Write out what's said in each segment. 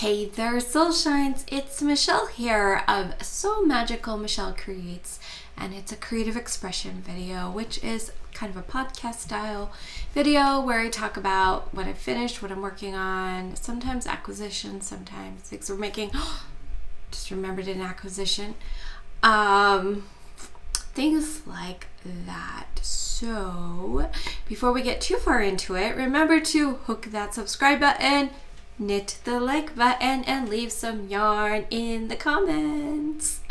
Hey there, Soul Shines. It's Michelle here of So Magical Michelle Creates, and it's a creative expression video, which is kind of a podcast style video where I talk about what I finished, what I'm working on, sometimes acquisitions, sometimes things we're making. Just remembered an acquisition. Things like that. So, before we get too far into it, remember to hook that subscribe button, knit the like button, and leave some yarn in the comments.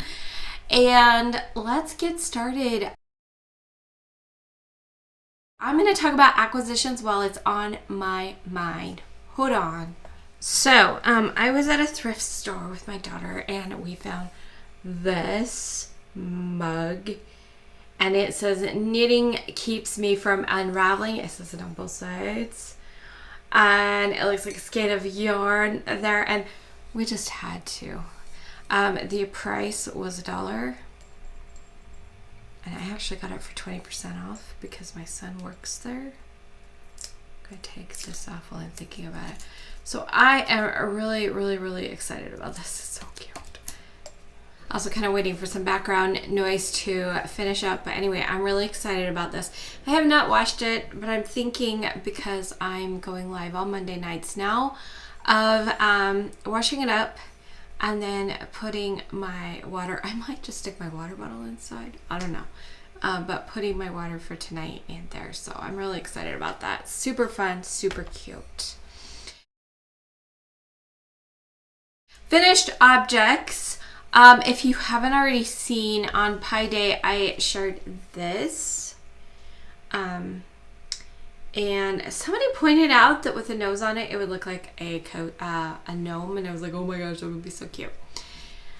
And let's get started. I'm going to talk about acquisitions while it's on my mind. Hold on. So, I was at a thrift store with my daughter and we found this mug. And it says, knitting keeps me from unraveling. It says it on both sides. And it looks like a skein of yarn there. And we just had to. The price was $1. And I actually got it for 20% off because my son works there. I'm going to take this off while I'm thinking about it. So I am really excited about this. It's so cute. Also kind of waiting for some background noise to finish up. But anyway, I'm really excited about this. I have not watched it, but I'm thinking, because I'm going live on Monday nights now, of washing it up and then putting my water. I might just stick my water bottle inside. I don't know. But putting my water for tonight in there. So I'm really excited about that. Super fun, super cute. Finished objects. If you haven't already seen, on Pi Day, I shared this. And somebody pointed out that with a nose on it, it would look like a gnome. And I was like, oh my gosh, that would be so cute.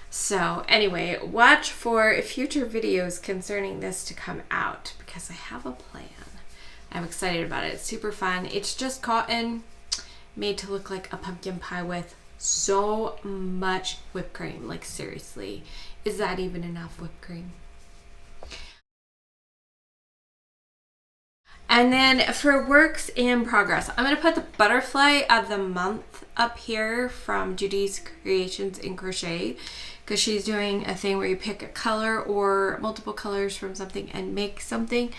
So anyway, watch for future videos concerning this to come out because I have a plan. I'm excited about it. It's super fun. It's just cotton made to look like a pumpkin pie with so much whipped cream. Like, seriously, is that even enough whipped cream? And then for works in progress, I'm going to put the butterfly of the month up here from Judy's Creations in Crochet, because she's doing a thing where you pick a color or multiple colors from something and make something.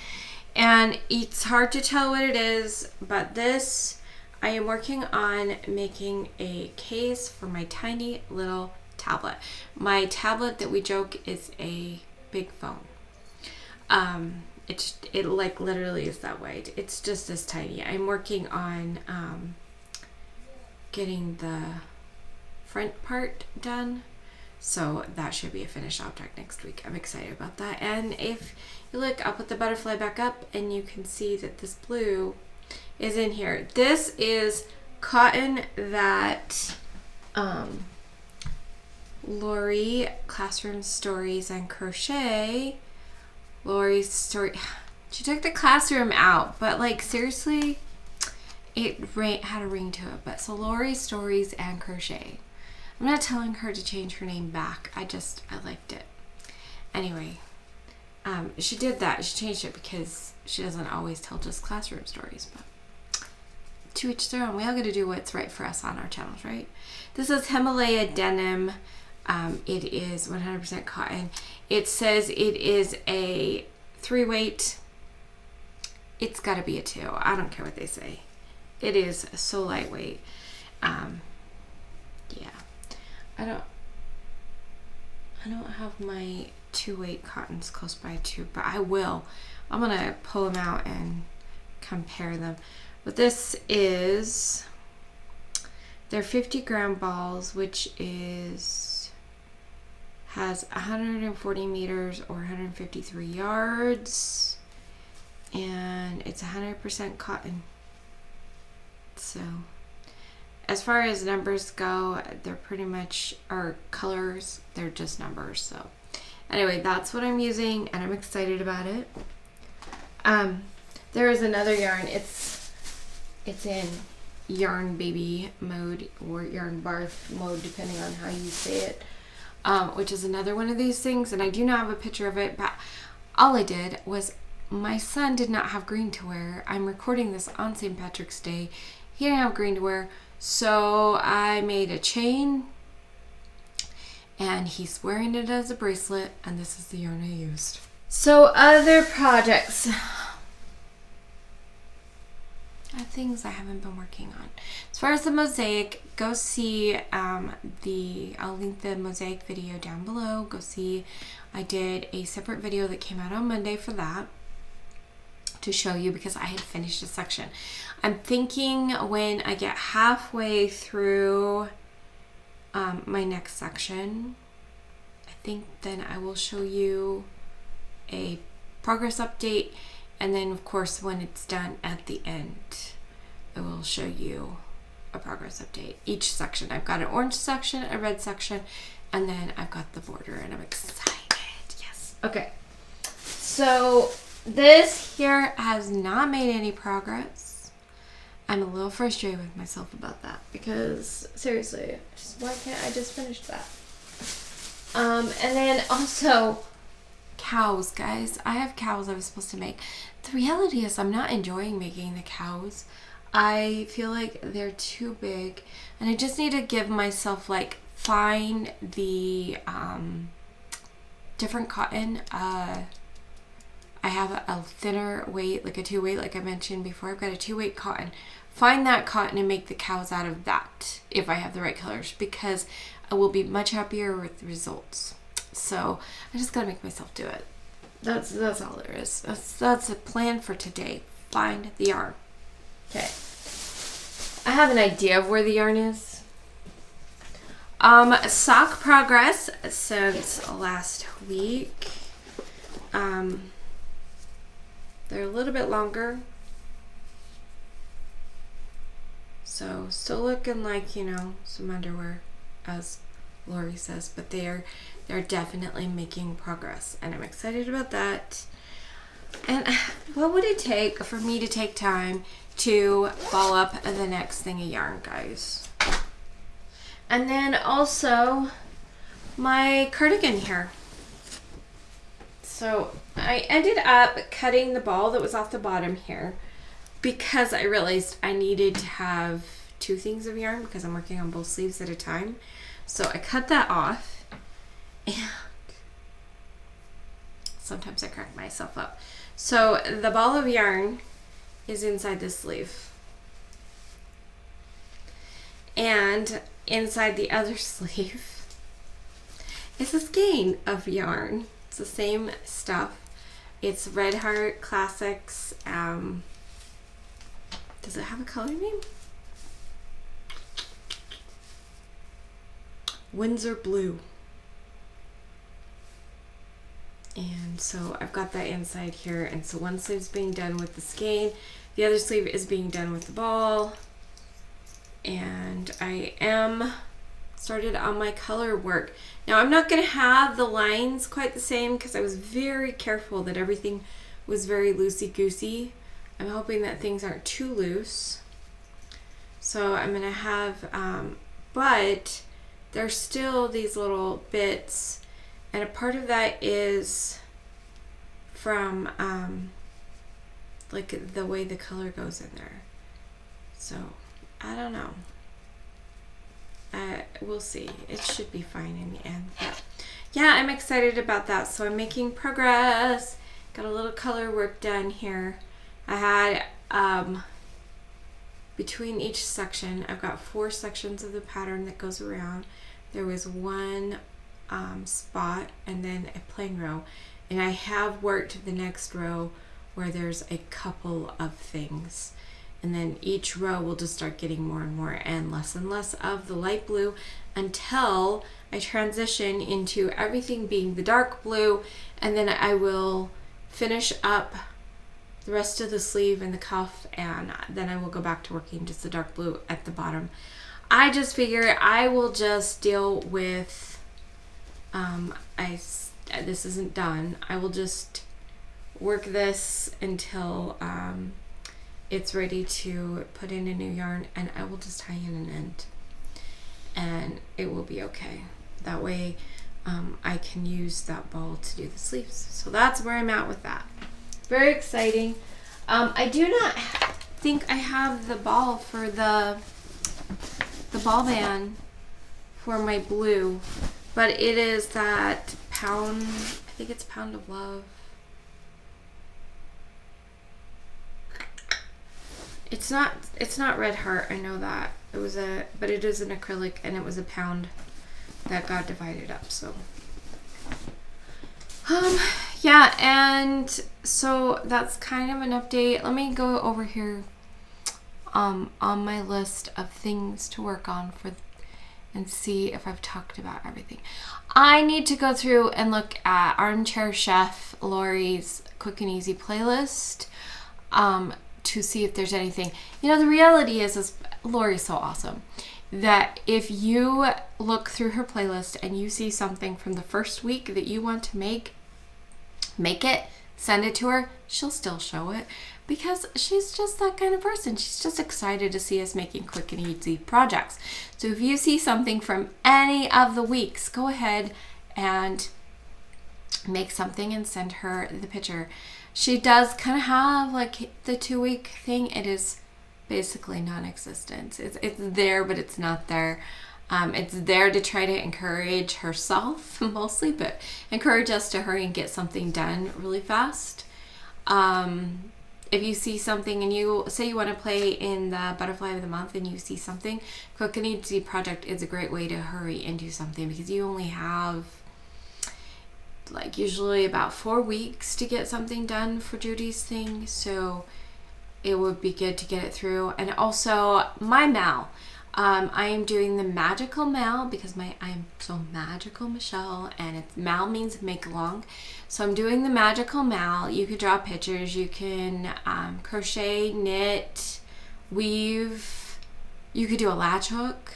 And it's hard to tell what it is, but this, I am working on making a case for my tiny little tablet. My tablet that we joke is a big phone. It like literally is that way. It's just this tiny. I'm working on getting the front part done. So that should be a finished object next week. I'm excited about that. And if you look, I'll put the butterfly back up and you can see that this blue is in here. This is cotton that Lori, Classroom Stories and Crochet, Lori's story, she took the classroom out, but like seriously, it had a ring to it. But so Lori's Stories and Crochet. I'm not telling her to change her name back. I liked it. Anyway, she did that. She changed it because she doesn't always tell just classroom stories, but to each their own. We all got to do what's right for us on our channels, right? This is Himalaya denim. It is 100% cotton. It says it is a 3-weight. It's got to be a 2. I don't care what they say. It is so lightweight. Yeah. I don't have my 2-weight cottons close by too, but I will. I'm going to pull them out and compare them. But this is, they're 50-gram balls, which has 140 meters or 153 yards, and it's 100% cotton. So as far as numbers go, they're pretty much, or colors, they're just numbers. So anyway, that's what I'm using and I'm excited about it. There is another yarn. It's in yarn baby mode or yarn barf mode, depending on how you say it, which is another one of these things. And I do not have a picture of it, but all I did was, my son did not have green to wear. I'm recording this on St. Patrick's Day. He didn't have green to wear, So I made a chain, and he's wearing it as a bracelet, and this is the yarn I used. So other projects, things I haven't been working on. As far as the mosaic, go see I'll link the mosaic video down below. Go see, I did a separate video that came out on Monday for that, to show you, because I had finished a section. I'm thinking when I get halfway through my next section, I think then I will show you a progress update, and then of course when it's done at the end, I will show you a progress update. Each section, I've got an orange section, a red section, and then I've got the border, and I'm excited. Yes. Okay. So this here has not made any progress. I'm a little frustrated with myself about that, because seriously, why can't I just finish that? And then also cows, guys. I have cows I was supposed to make. The reality is I'm not enjoying making the cows. I feel like they're too big, and I just need to give myself, like, find the different cotton. I have a thinner weight, like a 2-weight, like I mentioned before. I've got a 2-weight cotton. Find that cotton and make the cows out of that if I have the right colors, because I will be much happier with the results. So I just gotta make myself do it. That's all there is. That's a plan for today. Find the yarn. Okay. I have an idea of where the yarn is. Sock progress since last week. They're a little bit longer. So still looking like, you know, some underwear, as Lori says, but they're definitely making progress, and I'm excited about that. And what would it take for me to take time to ball up the next thing of yarn, guys? And then also my cardigan here. So I ended up cutting the ball that was off the bottom here, because I realized I needed to have 2 things of yarn, because I'm working on both sleeves at a time. So I cut that off, and sometimes I crack myself up. So the ball of yarn is inside this sleeve, and inside the other sleeve is a skein of yarn. It's the same stuff. It's Red Heart Classics. Does it have a color name? Windsor Blue. And so I've got that inside here, and so one sleeve's being done with the skein, the other sleeve is being done with the ball, and I am started on my color work. Now I'm not going to have the lines quite the same, because I was very careful that everything was very loosey-goosey. I'm hoping that things aren't too loose. So I'm going to have, but there's still these little bits, and a part of that is from like the way the color goes in there. So I don't know. We'll see. It should be fine in the end. But yeah, I'm excited about that. So I'm making progress. Got a little color work done here. I had between each section, I've got 4 sections of the pattern that goes around. There was one spot and then a plain row, and I have worked the next row where there's a couple of things, and then each row will just start getting more and more and less of the light blue until I transition into everything being the dark blue, and then I will finish up the rest of the sleeve and the cuff, and then I will go back to working just the dark blue at the bottom. I just figure I will just deal with this isn't done. I will just work this until it's ready to put in a new yarn, and I will just tie in an end, and it will be okay. That way I can use that ball to do the sleeves. So that's where I'm at with that. Very exciting. I do not think I have the ball for the the ball band for my blue, but it is that pound, I think it's Pound of Love. It's not Red Heart, I know that. But it is an acrylic, and it was a pound that got divided up, so. Yeah, and so that's kind of an update. Let me go over here on my list of things to work on and see if I've talked about everything. I need to go through and look at Armchair Chef Lori's Quick and Easy playlist to see if there's anything. You know, the reality is Lori's so awesome that if you look through her playlist and you see something from the first week that you want to make it, send it to her, she'll still show it, because she's just that kind of person. She's just excited to see us making quick and easy projects. So if you see something from any of the weeks, go ahead and make something and send her the picture. She does kind of have like the 2-week thing. It is basically non-existent. It's there, but it's not there. It's there to try to encourage herself mostly, but encourage us to hurry and get something done really fast. If you see something and you say you want to play in the Butterfly of the Month and you see something, Quick and Easy project is a great way to hurry and do something, because you only have like usually about 4 weeks to get something done for Judy's thing. So it would be good to get it through. And also my Mal. I am doing the magical Mal because I am so magical, Michelle, and Mal means make long. So I'm doing the magical Mal. You could draw pictures. You can crochet, knit, weave. You could do a latch hook.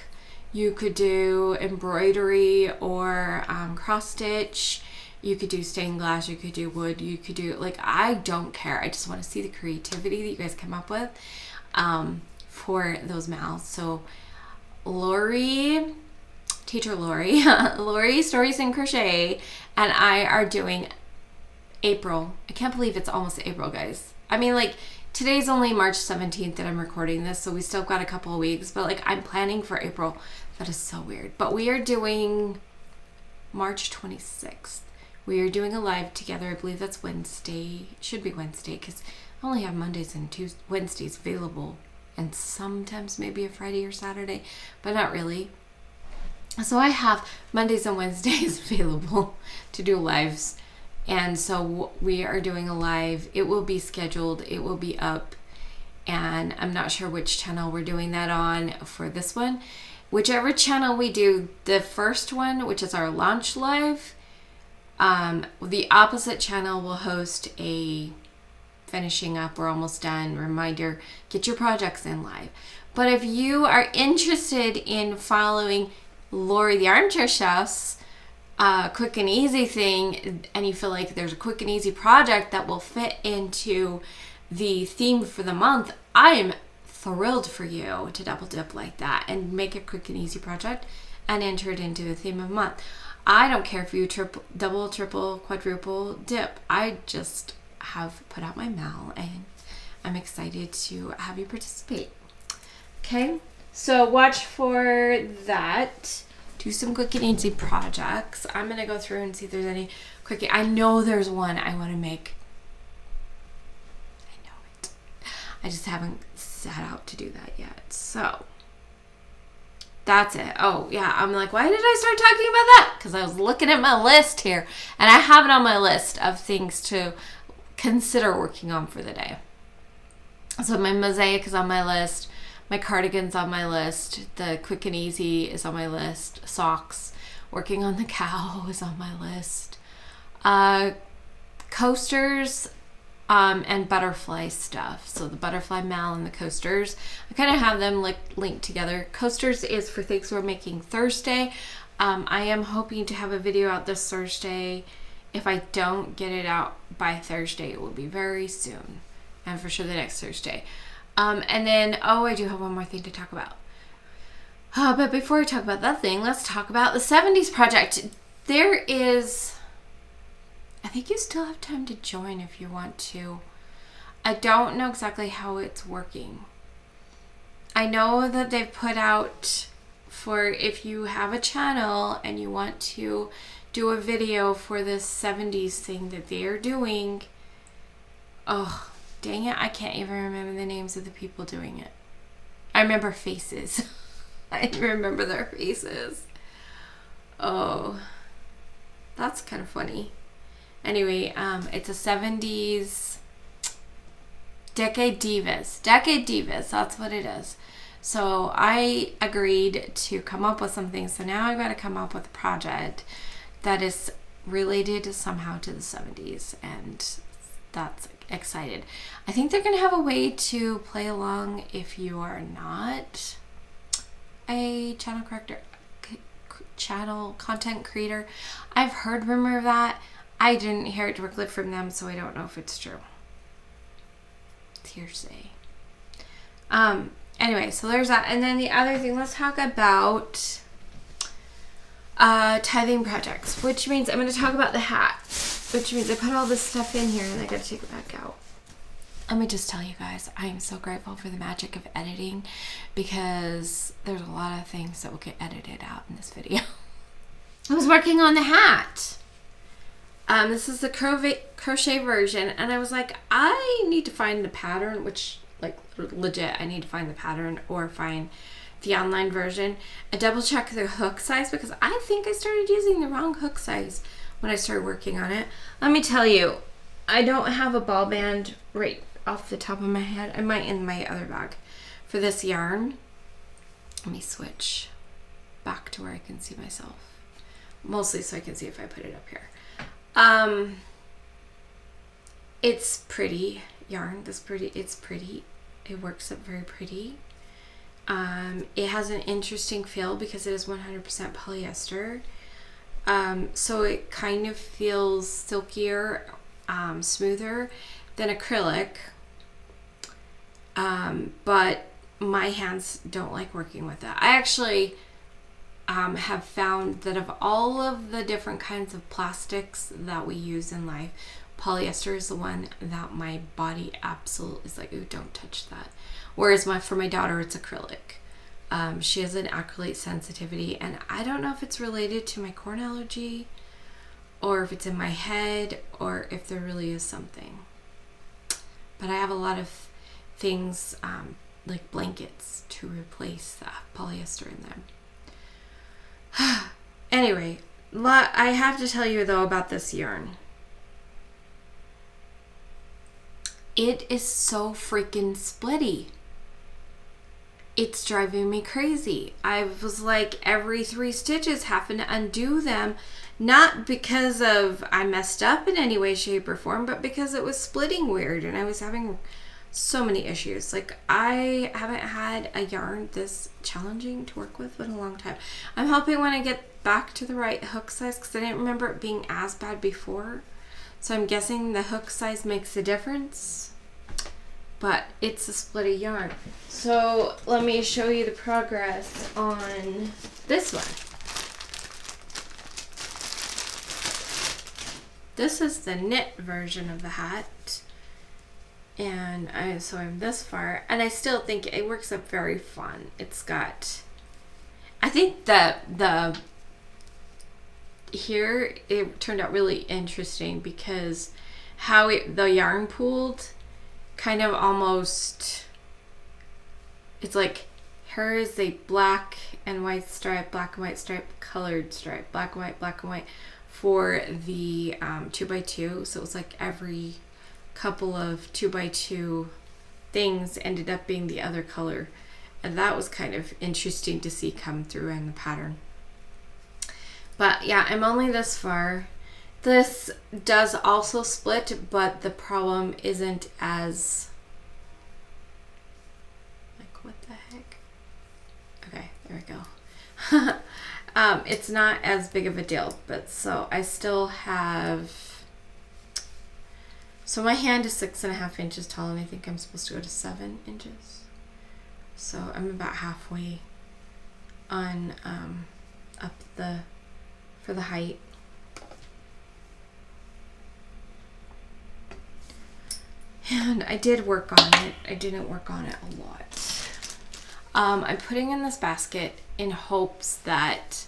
You could do embroidery or cross stitch. You could do stained glass. You could do wood. You could do, like, I don't care. I just want to see the creativity that you guys come up with for those Mals. So Lori, teacher Lori, Lori Stories in Crochet, and I are doing April. I can't believe it's almost April, guys. I mean, like, today's only March 17th that I'm recording this, so we still got a couple of weeks, but like, I'm planning for April. That is so weird. But we are doing March 26th. We are doing a live together. I believe that's Wednesday. It should be Wednesday, because I only have Mondays and Wednesdays available, and sometimes maybe a Friday or Saturday, but not really. So I have Mondays and Wednesdays available to do lives. And so we are doing a live. It will be scheduled. It will be up. And I'm not sure which channel we're doing that on for this one. Whichever channel we do, the first one, which is our launch live, the opposite channel will host a finishing up, we're almost done, reminder, get your projects in live. But if you are interested in following Lori the Armchair Chef's quick and easy thing, and you feel like there's a quick and easy project that will fit into the theme for the month, I am thrilled for you to double dip like that and make a quick and easy project and enter it into the theme of the month. I don't care if you double, triple, quadruple dip. I just have put out my Mal, and I'm excited to have you participate. Okay, so watch for that. Do some quick and easy projects. I'm gonna go through and see if there's any quick. I know there's one I want to make. I know it. I just haven't set out to do that yet. So that's it. Oh yeah, I'm like, why did I start talking about that? Because I was looking at my list here, and I have it on my list of things to consider working on for the day. So my mosaic is on my list. My cardigan's on my list. The quick and easy is on my list. Socks. Working on the cow is on my list. Coasters and butterfly stuff. So the butterfly Mal and the coasters, I kind of have them linked together. Coasters is for things we're making Thursday. I am hoping to have a video out this Thursday. If I don't get it out by Thursday, it will be very soon. And for sure the next Thursday. And then, I do have one more thing to talk about. But before I talk about that thing, let's talk about the 70s project. There is, I think you still have time to join if you want to. I don't know exactly how it's working. I know that they've put out for if you have a channel and you want to do a video for this 70s thing that they are doing. Oh, dang it. I can't even remember the names of the people doing it. I remember faces. I remember their faces. Oh, that's kind of funny. Anyway, it's a 70s Decade Divas. Decade Divas, that's what it is. So I agreed to come up with something. So now I've got to come up with a project that is related somehow to the 70s. And that's excited. I think they're going to have a way to play along if you are not a channel content creator. I've heard rumor of that. I didn't hear it directly from them, so I don't know if it's true. It's hearsay. Anyway, so there's that. And then the other thing, let's talk about tithing projects, which means I'm going to talk about the hat, which means I put all this stuff in here and I got to take it back out. Let me just tell you guys, I am so grateful for the magic of editing because there's a lot of things that will get edited out in this video. I was working on the hat. This is the crochet version, and I was like, I need to find the pattern, which, like, legit, I need to find the pattern or find the online version and double check the hook size because I think I started using the wrong hook size when I started working on it. Let me tell you, I don't have a ball band right off the top of my head. I might in my other bag for this yarn. Let me switch back to where I can see myself. Mostly so I can see if I put it up here. It's pretty yarn. It's pretty. It works up very pretty. It has an interesting feel because it is 100% polyester. So it kind of feels silkier, smoother than acrylic. But my hands don't like working with that. I actually have found that of all of the different kinds of plastics that we use in life, polyester is the one that my body absolutely is like, ooh, don't touch that. Whereas for my daughter, it's acrylic. She has an acrylate sensitivity, and I don't know if it's related to my corn allergy or if it's in my head or if there really is something. But I have a lot of things like blankets to replace that polyester in them. Anyway, I have to tell you though about this yarn. It is so freaking splitty. It's driving me crazy. I was like every 3 stitches having to undo them, not because of I messed up in any way, shape, or form, but because it was splitting weird and I was having so many issues. Like, I haven't had a yarn this challenging to work with in a long time. I'm hoping when I get back to the right hook size, because I didn't remember it being as bad before. So I'm guessing the hook size makes a difference. But it's a splitty yarn. So let me show you the progress on this one. This is the knit version of the hat. And so I'm this far, and I still think it works up very fun. It's got, I think the here it turned out really interesting because how the yarn pooled kind of almost, it's like here is a black and white stripe, black and white stripe, colored stripe, black and white for the 2x2. So it was like every couple of 2x2 things ended up being the other color, and that was kind of interesting to see come through in the pattern. But yeah, I'm only this far. This does also split, but the problem isn't as, like, what the heck? Okay, there we go. It's not as big of a deal, but so I still have, so my hand is 6.5 inches tall, and I think I'm supposed to go to 7 inches. So I'm about halfway on up for the height. And I did work on it. I didn't work on it a lot. I'm putting in this basket in hopes that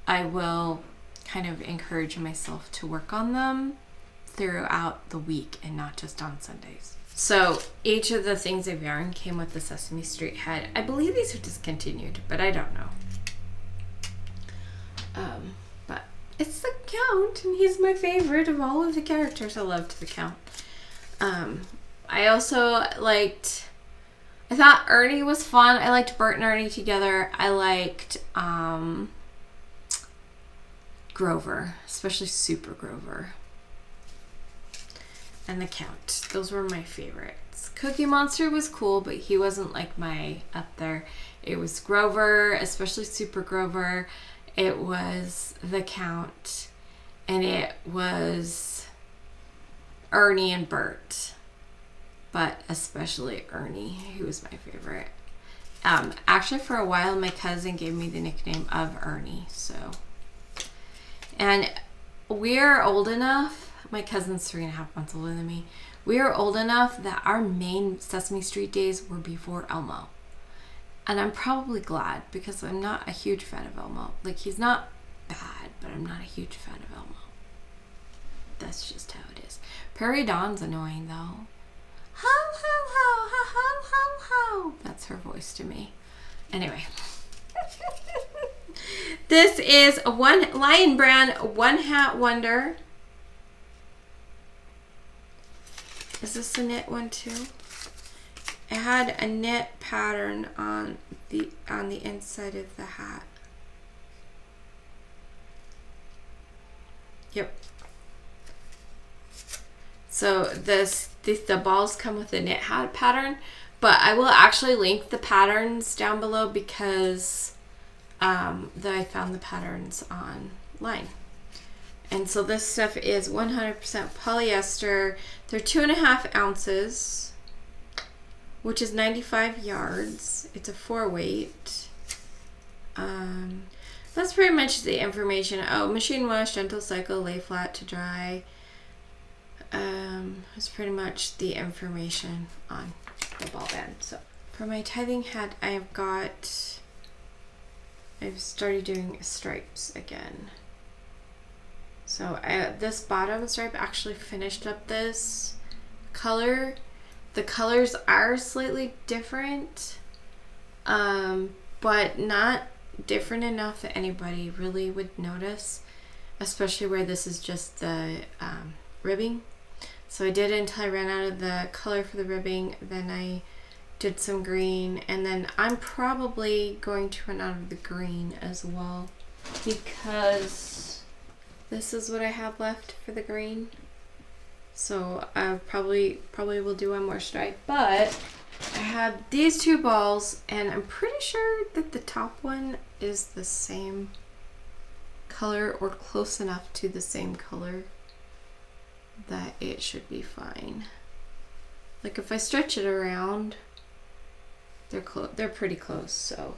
I will kind of encourage myself to work on them throughout the week and not just on Sundays. So each of the things I've yarned came with the Sesame Street head. I believe these are discontinued, but I don't know. But it's the Count, and he's my favorite of all of the characters. I loved the Count. I also I thought Ernie was fun. I liked Bert and Ernie together. I liked Grover, especially Super Grover. And the Count. Those were my favorites. Cookie Monster was cool, but he wasn't like my up there. It was Grover, especially Super Grover. It was the Count. And it was Ernie and Bert. But especially Ernie, who was my favorite. Actually, for a while, my cousin gave me the nickname of Ernie. So, and we're old enough. My cousin's 3.5 months older than me. We are old enough that our main Sesame Street days were before Elmo. And I'm probably glad, because I'm not a huge fan of Elmo. Like, he's not bad, but I'm not a huge fan of Elmo. That's just how it is. Prairie Dawn's annoying, though. Ho, ho, ho, ho, ho, ho, ho. That's her voice to me. Anyway. This is a Lion Brand One Hat Wonder. Is this a knit one too? It had a knit pattern on the inside of the hat. Yep. So the balls come with a knit hat pattern, but I will actually link the patterns down below because I found the patterns online. And so this stuff is 100% polyester. They're 2.5 ounces, which is 95 yards. It's a 4-weight. That's pretty much the information. Oh, machine wash, gentle cycle, lay flat to dry. That's pretty much the information on the ball band. So for my tithing hat, I've started doing stripes again. So this bottom stripe actually finished up this color. The colors are slightly different, but not different enough that anybody really would notice, especially where this is just the ribbing. So I did until I ran out of the color for the ribbing. Then I did some green, and then I'm probably going to run out of the green as well, because this is what I have left for the green. So I probably will do one more stripe, but I have these two balls, and I'm pretty sure that the top one is the same color or close enough to the same color that it should be fine. Like if I stretch it around, they're pretty close, so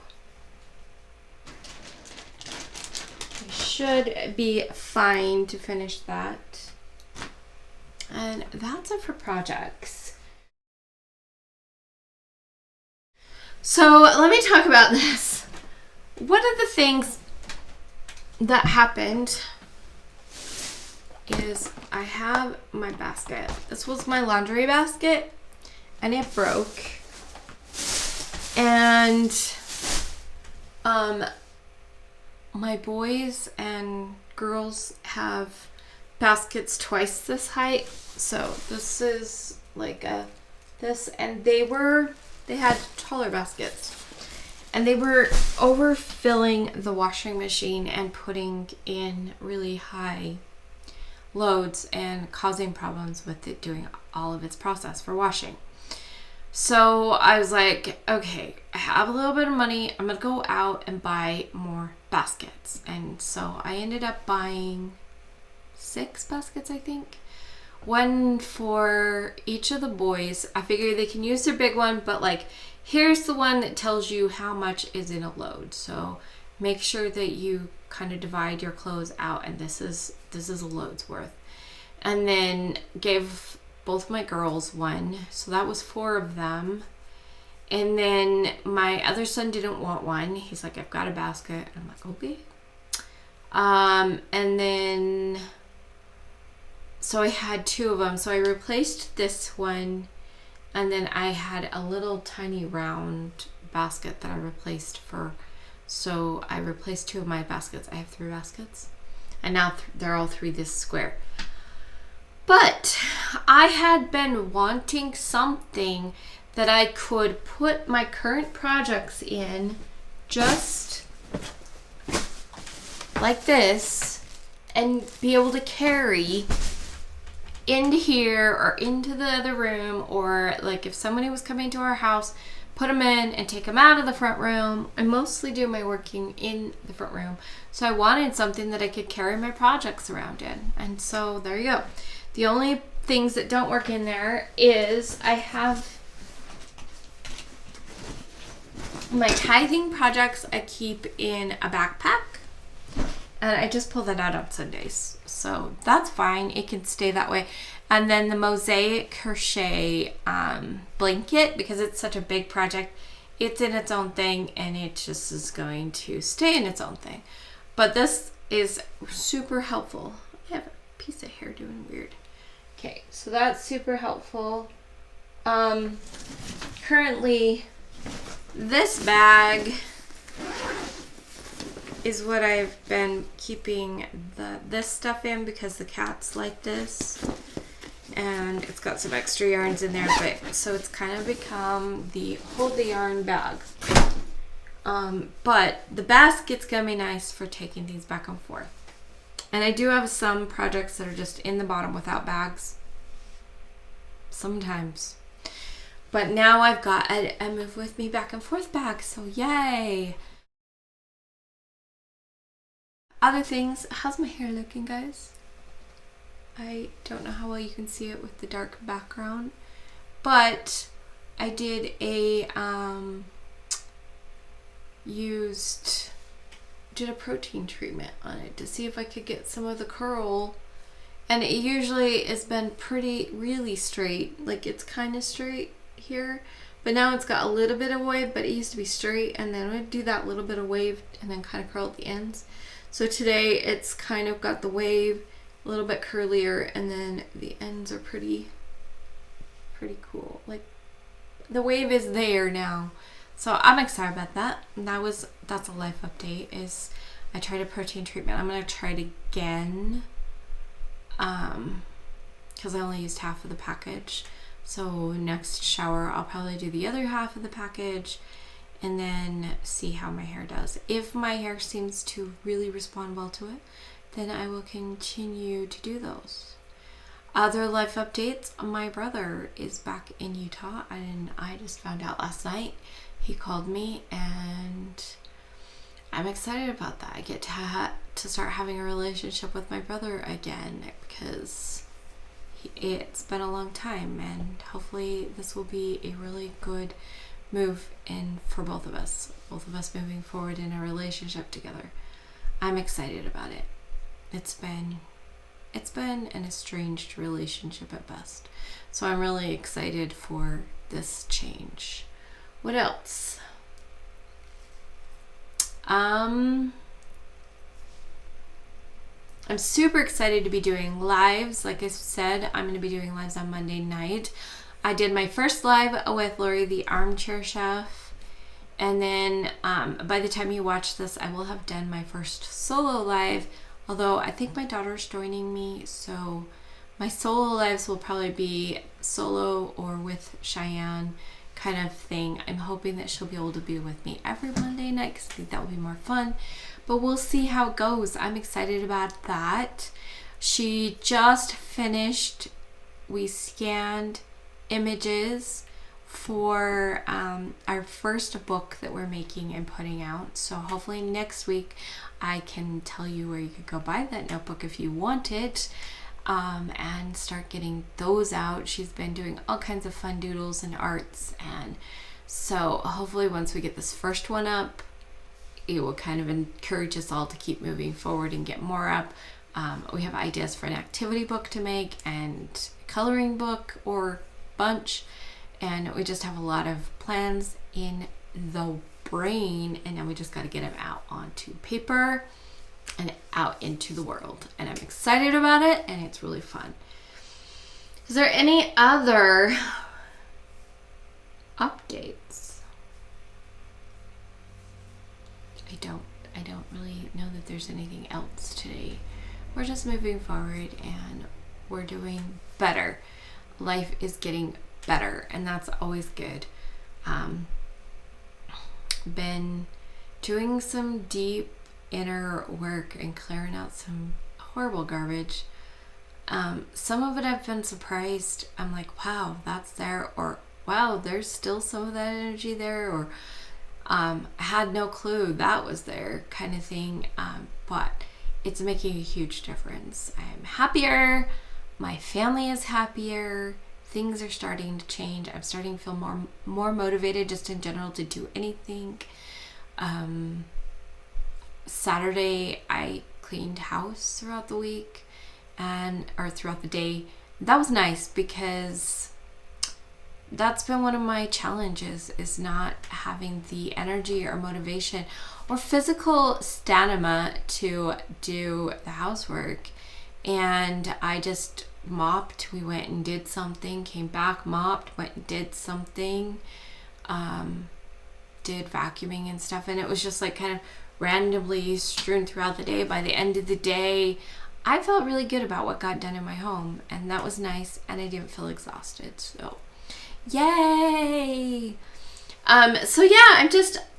we should be fine to finish that. And that's it for projects. So let me talk about this. One of the things that happened is I have my basket. This was my laundry basket, and it broke. And my boys and girls have baskets twice this height. So this is like this, and they had taller baskets. And they were overfilling the washing machine and putting in really high loads and causing problems with it doing all of its process for washing. So I was like, okay, I have a little bit of money. I'm going to go out and buy more baskets. And so I ended up buying 6 baskets, I think. One for each of the boys. I figure they can use their big one, but like, here's the one that tells you how much is in a load. So make sure that you kind of divide your clothes out, and this is a load's worth. And then gave both my girls one, so that was 4 of them. And then my other son didn't want one. He's like, I've got a basket. I'm like, okay. And then, so I had 2 of them. So I replaced this one. And then I had a little tiny round basket that I replaced for. So I replaced 2 of my baskets. I have 3 baskets. And now they're all 3 this square. But I had been wanting something that I could put my current projects in just like this and be able to carry into here or into the other room, or like if somebody was coming to our house, put them in and take them out of the front room. I mostly do my working in the front room. So I wanted something that I could carry my projects around in. And so there you go. The only things that don't work in there is I have my tithing projects I keep in a backpack, and I just pull that out on Sundays. So that's fine. It can stay that way. And then the mosaic crochet blanket, because it's such a big project, it's in its own thing, and it just is going to stay in its own thing. But this is super helpful. I have a piece of hair doing weird. Okay, so that's super helpful. Currently, this bag is what I've been keeping this stuff in, because the cats like this. And it's got some extra yarns in there, but so it's kind of become the hold the yarn bag. But the basket's gonna be nice for taking things back and forth. And I do have some projects that are just in the bottom without bags. Sometimes. But now I've got a move with me back and forth bag, so yay! Other things, how's my hair looking, guys? I don't know how well you can see it with the dark background, but I did a did a protein treatment on it to see if I could get some of the curl, and it usually has been really straight, like it's kind of straight here, but now it's got a little bit of wave, but it used to be straight, and then I'd do that little bit of wave and then kind of curl at the ends. So today it's kind of got the wave a little bit curlier, and then the ends are pretty cool. Like the wave is there now. So I'm excited about that. And that's a life update. Is I tried a protein treatment. I'm gonna try it again. Because I only used half of the package. So next shower I'll probably do the other half of the package and then see how my hair does. If my hair seems to really respond well to it, then I will continue to do those. Other life updates, my brother is back in Utah, and I just found out last night. He called me, and I'm excited about that. I get to start having a relationship with my brother again, because it's been a long time, and hopefully this will be a really good move in for both of us moving forward in a relationship together. I'm excited about it. It's been an estranged relationship at best. So I'm really excited for this change. What else? I'm super excited to be doing lives. Like I said, I'm going to be doing lives on Monday night. I did my first live with Lori, the armchair chef. And then by the time you watch this, I will have done my first solo live. Although I think my daughter's joining me, so my solo lives will probably be solo or with Cheyenne kind of thing. I'm hoping that she'll be able to be with me every Monday night, because I think that will be more fun. But we'll see how it goes. I'm excited about that. She just finished. We scanned images for our first book that we're making and putting out. So hopefully next week I can tell you where you could go buy that notebook if you want it, and start getting those out. She's been doing all kinds of fun doodles and arts, and so hopefully once we get this first one up, it will kind of encourage us all to keep moving forward and get more up. We have ideas for an activity book to make and coloring book or bunch, and we just have a lot of plans in the brain, and now we just got to get them out onto paper and out into the world. And I'm excited about it, and it's really fun. Is there any other updates? I don't really know that there's anything else today. We're just moving forward and we're doing better. Life is getting better, and that's always good. Been doing some deep inner work and clearing out some horrible garbage. Some of it I've been surprised. I'm like, wow, that's there, or wow, there's still some of that energy there, or I had no clue that was there, kind of thing. But it's making a huge difference. I'm happier. My family is happier. Things are starting to change. I'm starting to feel more motivated just in general to do anything. Saturday I cleaned house throughout the week or throughout the day. That was nice because that's been one of my challenges, is not having the energy or motivation or physical stamina to do the housework. And I just mopped. We went and did something, came back, mopped, went and did something, did vacuuming and stuff. And it was just like kind of randomly strewn throughout the day. By the end of the day, I felt really good about what got done in my home, and that was nice, and I didn't feel exhausted. So yay! So yeah,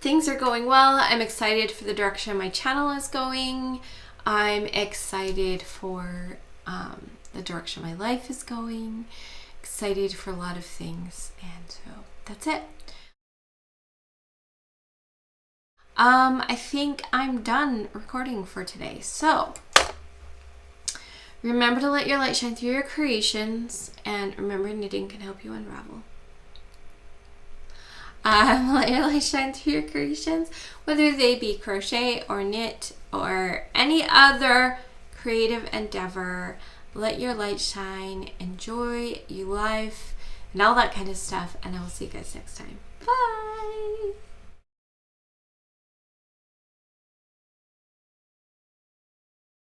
things are going well. I'm excited for the direction my channel is going. I'm excited for the direction my life is going. Excited for a lot of things, and so that's it. I think I'm done recording for today. So remember to let your light shine through your creations, and remember, knitting can help you unravel. Let your light shine through your creations, whether they be crochet or knit or any other creative endeavor. Let your light shine, enjoy your life, and all that kind of stuff. And I will see you guys next time. Bye!